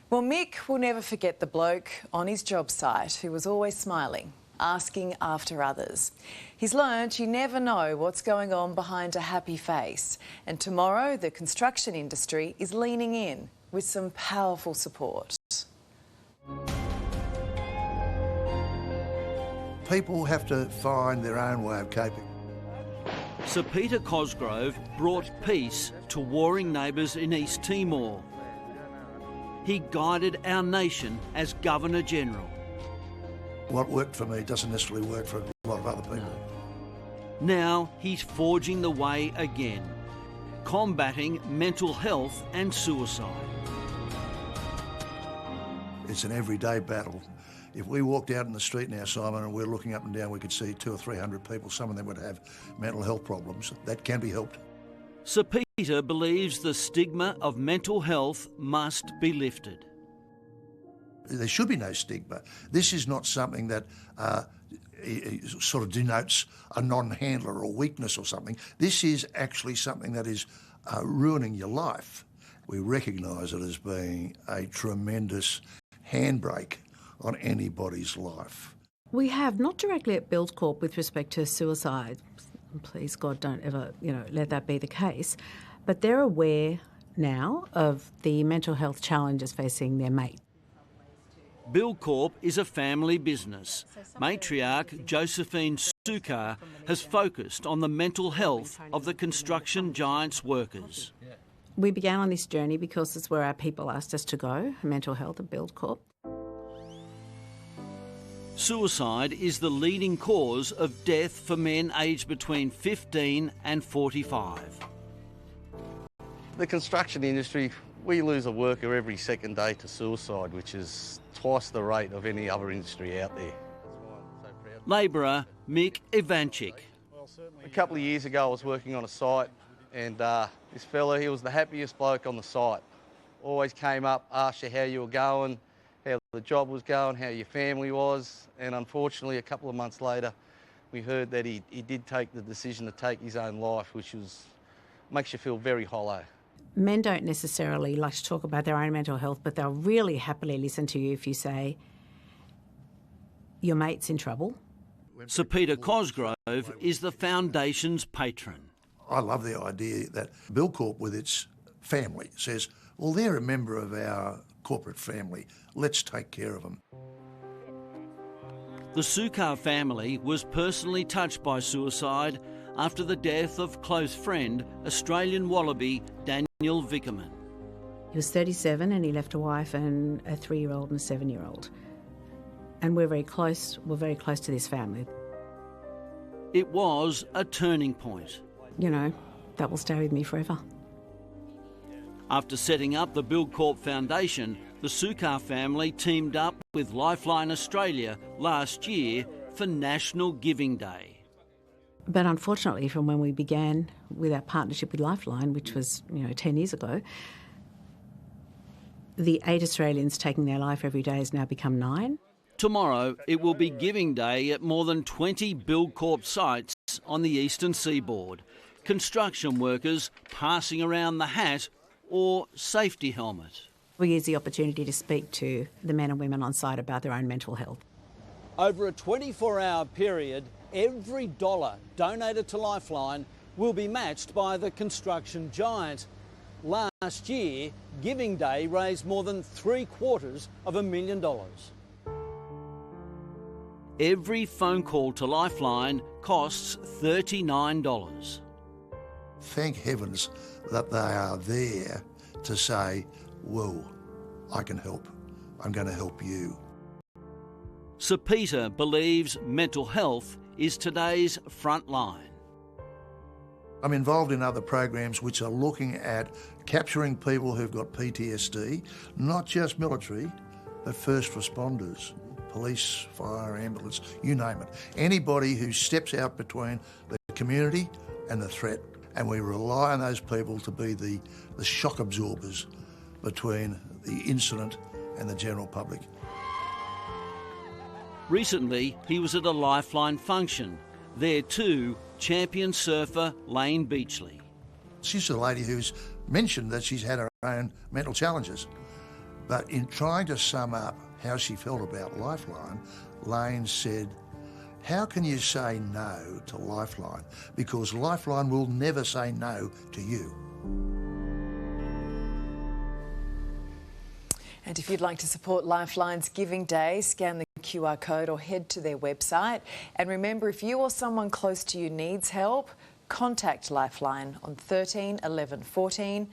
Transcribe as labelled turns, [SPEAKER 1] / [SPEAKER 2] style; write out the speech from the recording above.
[SPEAKER 1] Well, Mick will never forget the bloke on his job site who was always smiling, asking after others. He's learned you never know what's going on behind a happy face. And tomorrow, the construction industry is leaning in with some powerful support.
[SPEAKER 2] People have to find their own way of coping.
[SPEAKER 3] Sir Peter Cosgrove brought peace to warring neighbours in East Timor. He guided our nation as Governor-General.
[SPEAKER 2] What worked for me doesn't necessarily work for a lot of other people.
[SPEAKER 3] Now he's forging the way again, combating mental health and suicide.
[SPEAKER 2] It's an everyday battle. If we walked out in the street now, Simon, and we're looking up and down, we could see 200 or 300 people. Some of them would have mental health problems. That can be helped.
[SPEAKER 3] Sir Peter believes the stigma of mental health must be lifted.
[SPEAKER 2] There should be no stigma. This is not something that sort of denotes a non-handler or weakness or something. This is actually something that is ruining your life. We recognise it as being a tremendous handbrake on anybody's life.
[SPEAKER 4] We have, not directly at Buildcorp with respect to suicide, please God don't ever, let that be the case, but they're aware now of the mental health challenges facing their mate.
[SPEAKER 3] Buildcorp is a family business. Matriarch Josephine Sukar has focused on the mental health of the construction giant's workers.
[SPEAKER 4] We began on this journey because it's where our people asked us to go, mental health at Buildcorp.
[SPEAKER 3] Suicide is the leading cause of death for men aged between 15 and 45.
[SPEAKER 5] The construction industry, we lose a worker every second day to suicide, which is twice the rate of any other industry out there.
[SPEAKER 3] Labourer Mick Ivanchik.
[SPEAKER 5] A couple of years ago I was working on a site and this fella, he was the happiest bloke on the site. Always came up, asked you how you were going, how the job was going, how your family was, and unfortunately a couple of months later we heard that he did take the decision to take his own life, which makes you feel very hollow.
[SPEAKER 4] Men don't necessarily like to talk about their own mental health, but they'll really happily listen to you if you say, your mate's in trouble.
[SPEAKER 3] Sir Peter Cosgrove is the foundation's patron.
[SPEAKER 2] I love the idea that Buildcorp with its family says, well, they're a member of our corporate family, let's take care of them.
[SPEAKER 3] The Sukar family was personally touched by suicide after the death of close friend, Australian wallaby Daniel Vickerman.
[SPEAKER 4] He was 37 and he left a wife and a 3-year-old and a 7-year-old. And we're very close to this family.
[SPEAKER 3] It was a turning point.
[SPEAKER 4] That will stay with me forever.
[SPEAKER 3] After setting up the Buildcorp Foundation, the Sukar family teamed up with Lifeline Australia last year for National Giving Day.
[SPEAKER 4] But unfortunately, from when we began with our partnership with Lifeline, which was 10 years ago, the 8 Australians taking their life every day has now become 9.
[SPEAKER 3] Tomorrow it will be Giving Day at more than 20 Buildcorp sites on the eastern seaboard. Construction workers passing around the hat or safety helmet.
[SPEAKER 4] We use the opportunity to speak to the men and women on site about their own mental health.
[SPEAKER 3] Over a 24-hour period, every dollar donated to Lifeline will be matched by the construction giant. Last year, Giving Day raised more than $750,000. Every phone call to Lifeline costs $39.
[SPEAKER 2] Thank heavens that they are there to say, whoa, I can help. I'm going to help you.
[SPEAKER 3] Sir Peter believes mental health is today's front line.
[SPEAKER 2] I'm involved in other programs which are looking at capturing people who've got PTSD, not just military, but first responders, police, fire, ambulance, you name it. Anybody who steps out between the community and the threat. And we rely on those people to be the shock absorbers between the incident and the general public.
[SPEAKER 3] Recently, he was at a Lifeline function. There too, champion surfer Lane Beachley.
[SPEAKER 2] She's a lady who's mentioned that she's had her own mental challenges. But in trying to sum up how she felt about Lifeline, Lane said, "How can you say no to Lifeline? Because Lifeline will never say no to you."
[SPEAKER 1] And if you'd like to support Lifeline's Giving Day, scan the QR code or head to their website. And remember, if you or someone close to you needs help, contact Lifeline on 13 11 14